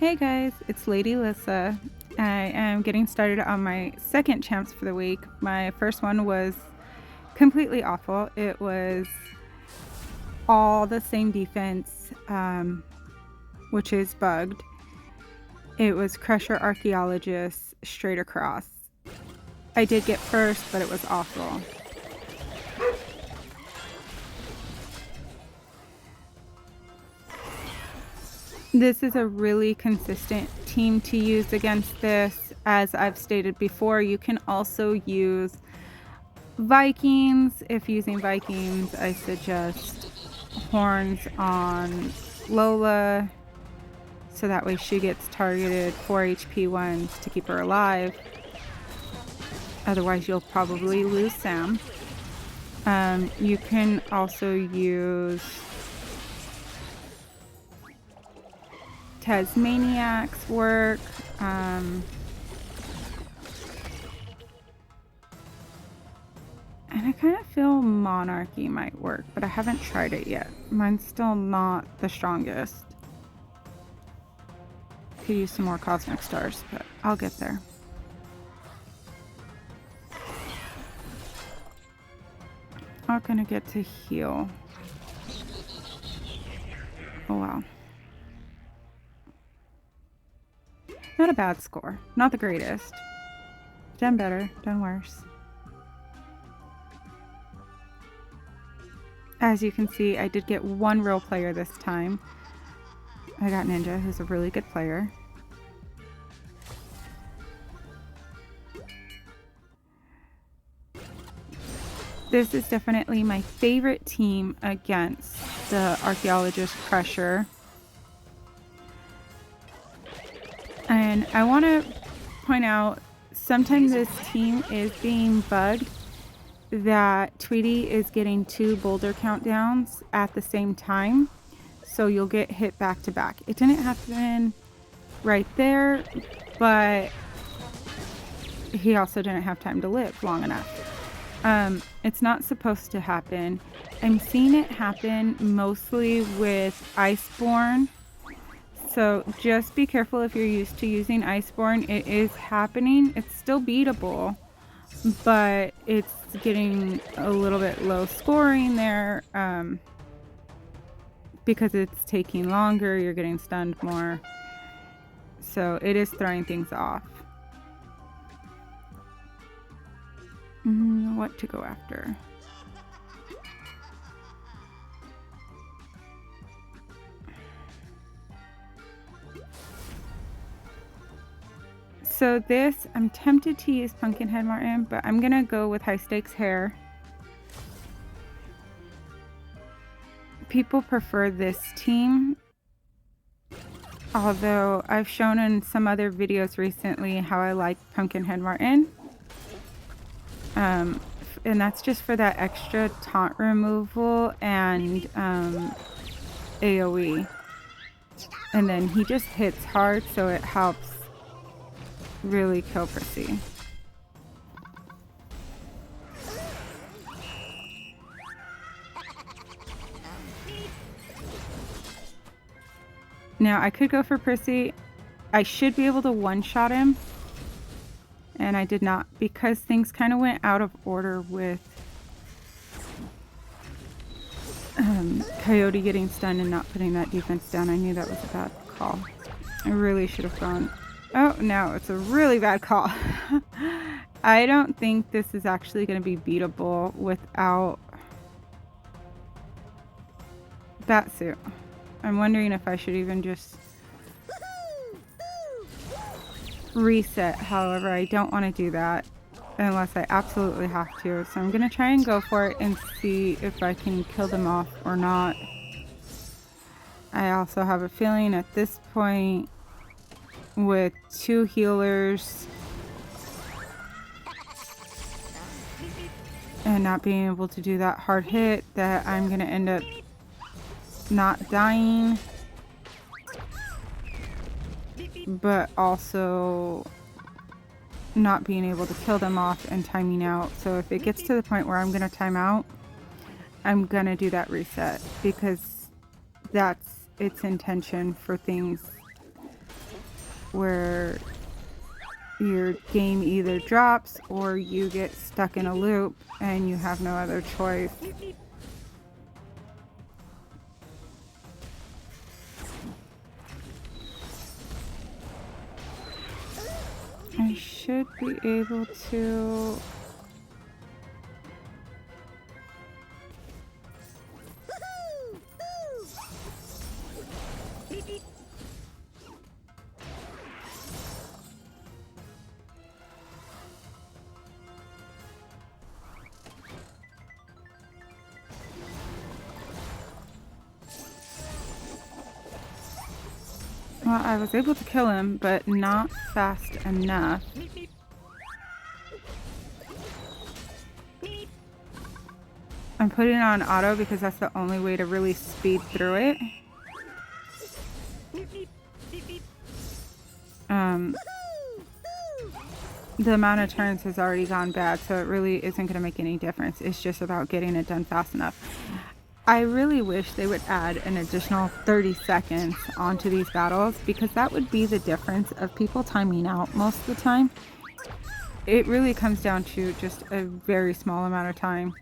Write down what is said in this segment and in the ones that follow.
Hey guys, it's Lady Lissa. I am getting started on my second champs for the week. My first one was completely awful. It was all the same defense, which is bugged. It was Crusher Archaeologist straight across. I did get first, but it was awful. This is a really consistent team to use against this. As I've stated before, you can also use Vikings. If using Vikings, I suggest horns on Lola, so that way she gets targeted 4 HP ones to keep her alive. Otherwise, you'll probably lose Sam. You can also use Tasmaniacs work. And I kind of feel Monarchy might work, but I haven't tried it yet. Mine's still not the strongest. Could use some more Cosmic Stars, but I'll get there. Not gonna get to heal. Oh wow. Not a bad score. Not the greatest. Done better, done worse. As you can see, I did get one real player this time. I got Ninja, who's a really good player. This is definitely my favorite team against the Archaeologist Crusher. And I want to point out, sometimes this team is being bugged that Tweety is getting 2 boulder countdowns at the same time. So you'll get hit back to back. It didn't happen right there, but he also didn't have time to live long enough. It's not supposed to happen. I'm seeing it happen mostly with Iceborne. So just be careful if you're used to using Iceborne. It is happening. It's still beatable, but it's getting a little bit low scoring there because it's taking longer. You're getting stunned more. So it is throwing things off. What to go after? So this, I'm tempted to use Pumpkinhead Martin, but I'm gonna go with High Stakes Hair. People prefer this team, although I've shown in some other videos recently how I like Pumpkinhead Martin. And that's just for that extra taunt removal and AoE. And then he just hits hard, so it helps really kill Prissy. Now I could go for Prissy. I should be able to one-shot him. And I did not, because things kind of went out of order with Coyote getting stunned and not putting that defense down. I knew that was a bad call. I really should have gone. Oh, no, it's a really bad call. I don't think this is actually going to be beatable without Batsuit. I'm wondering if I should even just reset. However, I don't want to do that unless I absolutely have to. So I'm going to try and go for it and see if I can kill them off or not. I also have a feeling at this point, with 2 healers and not being able to do that hard hit, that I'm going to end up not dying, but also not being able to kill them off and timing out. So if it gets to the point where I'm going to time out, I'm going to do that reset, because that's its intention for things where your game either drops or you get stuck in a loop and you have no other choice. I should be able to... Well, I was able to kill him, but not fast enough. I'm putting it on auto because that's the only way to really speed through it. The amount of turns has already gone bad, so it really isn't going to make any difference. It's just about getting it done fast enough. I really wish they would add an additional 30 seconds onto these battles, because that would be the difference of people timing out most of the time. It really comes down to just a very small amount of time.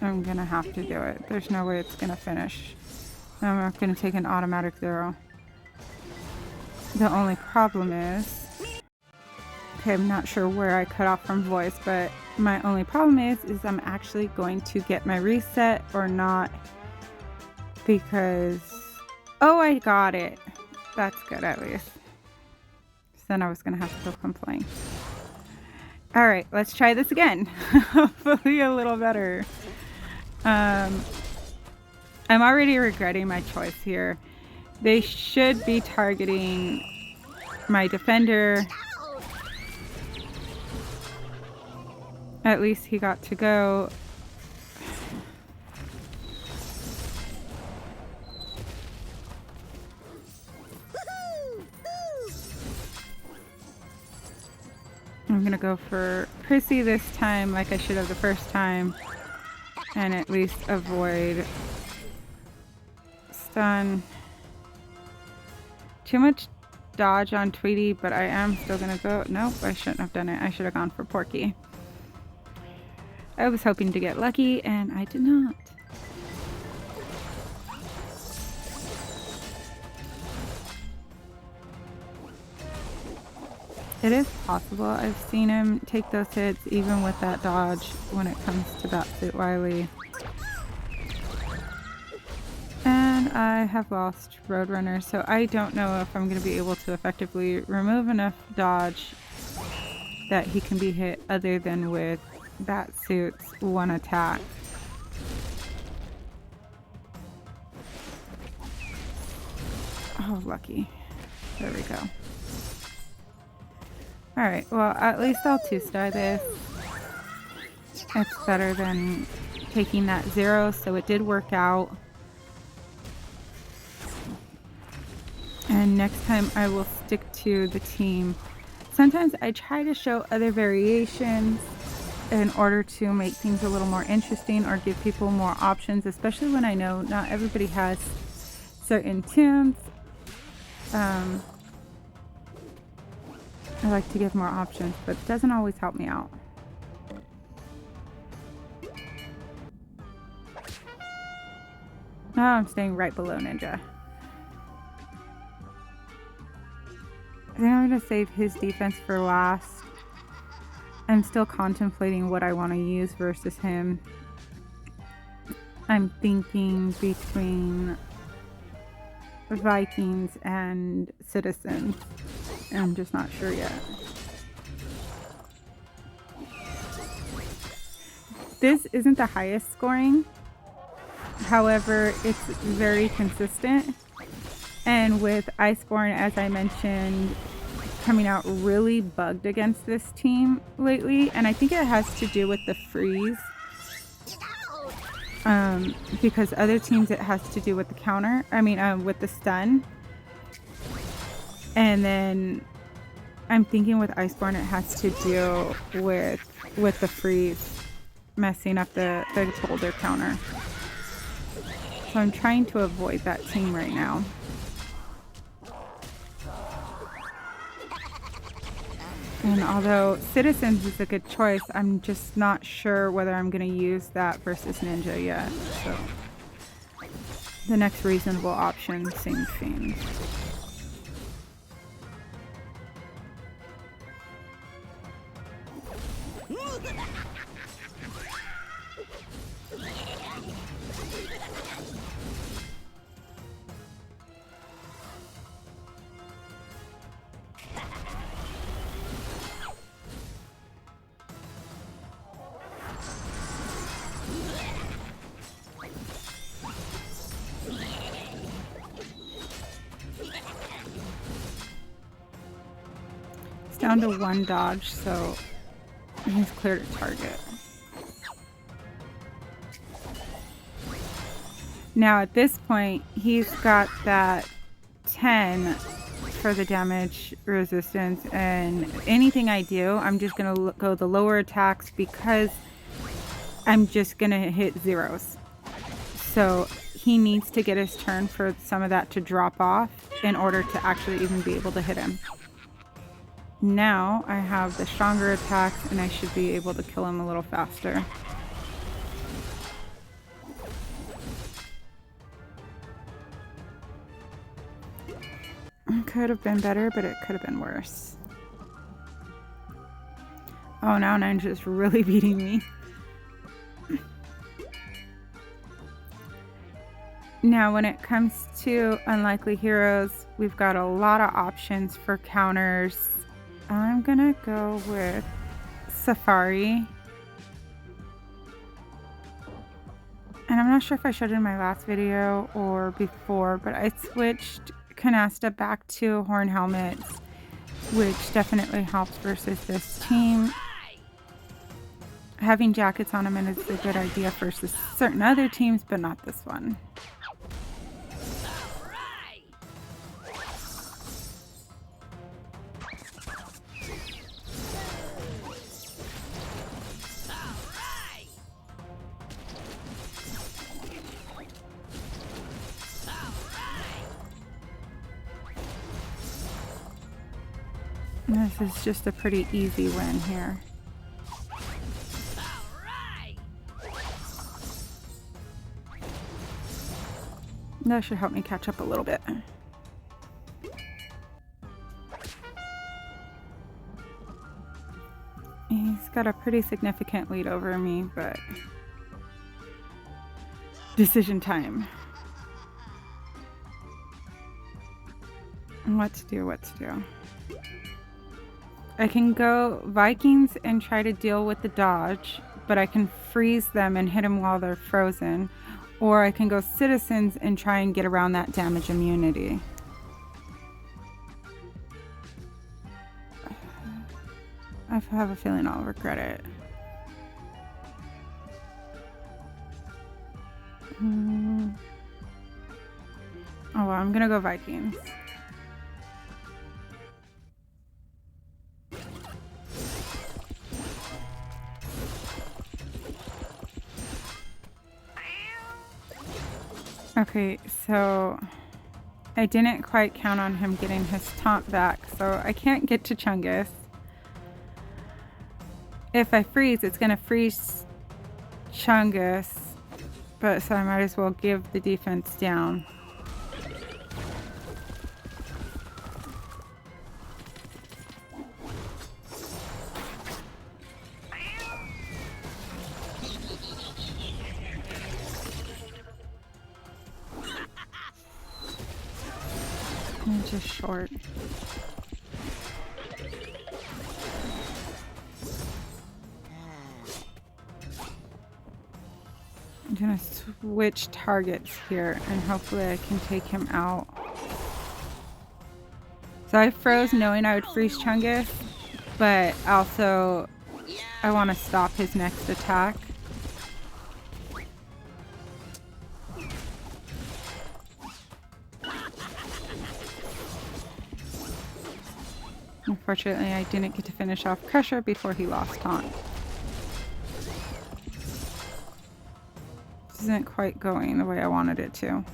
I'm gonna have to do it. There's no way it's gonna finish. I'm not gonna take an automatic 0. The only problem is... Okay, I'm not sure where I cut off from voice, but my only problem is I'm actually going to get my reset or not, because... Oh, I got it. That's good, at least. Then I was gonna have to go complain. Alright, let's try this again. Hopefully a little better. I'm already regretting my choice here. They should be targeting my defender. At least he got to go. I'm gonna go for Prissy this time, like I should have the first time, and at least avoid stun. Too much dodge on Tweety, but I am still gonna go. Nope, I shouldn't have done it. I should have gone for Porky. I was hoping to get lucky, and I did not. It is possible. I've seen him take those hits even with that dodge when it comes to Batsuit Wily. And I have lost Roadrunner, so I don't know if I'm going to be able to effectively remove enough dodge that he can be hit other than with Batsuit's one attack. Oh, lucky. There we go. Alright, well, at least I'll 2-star this. It's better than taking that 0, so it did work out. And next time I will stick to the team. Sometimes I try to show other variations in order to make things a little more interesting or give people more options, especially when I know not everybody has certain tunes. I like to give more options, but it doesn't always help me out. Now I'm staying right below Ninja. I think I'm going to save his defense for last. I'm still contemplating what I want to use versus him. I'm thinking between Vikings and Citizens. I'm just not sure yet. This isn't the highest scoring. However, it's very consistent. And with Iceborne, as I mentioned, coming out really bugged against this team lately. And I think it has to do with the freeze. Because other teams it has to do with the counter. I mean, with the stun. And then I'm thinking with Iceborne it has to do with the freeze messing up the boulder counter. So I'm trying to avoid that team right now. And although Citizens is a good choice, I'm just not sure whether I'm going to use that versus Ninja yet. So the next reasonable option seems Fiend. Down to 1 dodge, so he's cleared a target. Now at this point, he's got that 10 for the damage resistance, and anything I do, I'm just gonna go the lower attacks because I'm just gonna hit zeros. So he needs to get his turn for some of that to drop off in order to actually even be able to hit him. Now I have the stronger attacks and I should be able to kill him a little faster. It could have been better, but it could have been worse. Oh, now Ninja's really beating me. Now when it comes to unlikely heroes, we've got a lot of options for counters. I'm gonna go with Safari. And I'm not sure if I showed it in my last video or before, but I switched Canasta back to Horn Helmets, which definitely helps versus this team. Having jackets on them is a good idea versus certain other teams, but not this one. This is just a pretty easy win here. That should help me catch up a little bit. He's got a pretty significant lead over me, but decision time. What to do, what to do. I can go Vikings and try to deal with the dodge, but I can freeze them and hit them while they're frozen. Or I can go Citizens and try and get around that damage immunity. I have a feeling I'll regret it. Oh well, I'm gonna go Vikings. Okay, so I didn't quite count on him getting his taunt back, so I can't get to Chungus. If I freeze, it's gonna freeze Chungus, but so I might as well give the defense down. I'm just short. I'm gonna switch targets here and hopefully I can take him out. So I froze knowing I would freeze Chungus, but also I want to stop his next attack. Unfortunately, I didn't get to finish off Crusher before he lost taunt. isn't quite going the way I wanted it to.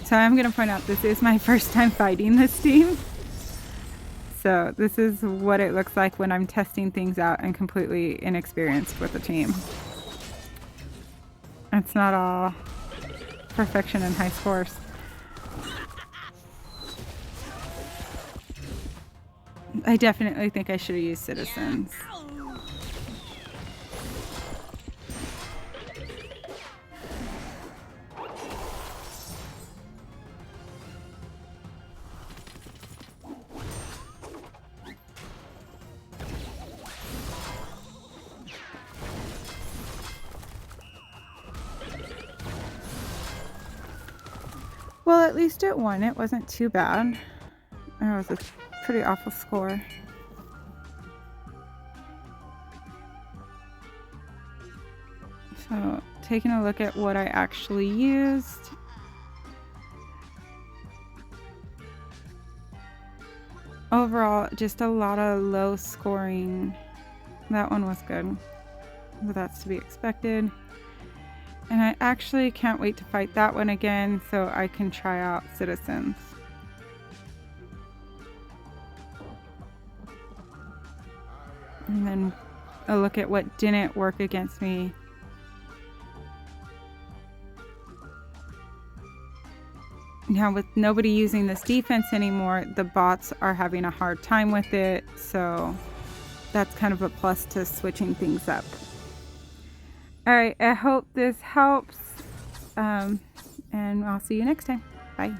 So I'm going to point out this is my first time fighting this team. So this is what it looks like when I'm testing things out and completely inexperienced with a team. It's not all perfection and high scores. I definitely think I should have used citizens. Well, at least it won. It wasn't too bad. It was a pretty awful score. So, taking a look at what I actually used. Overall, just a lot of low scoring. That one was good, but that's to be expected. And I actually can't wait to fight that one again so I can try out citizens. And then a look at what didn't work against me. Now with nobody using this defense anymore, the bots are having a hard time with it. So that's kind of a plus to switching things up. Alright, I hope this helps, and I'll see you next time. Bye.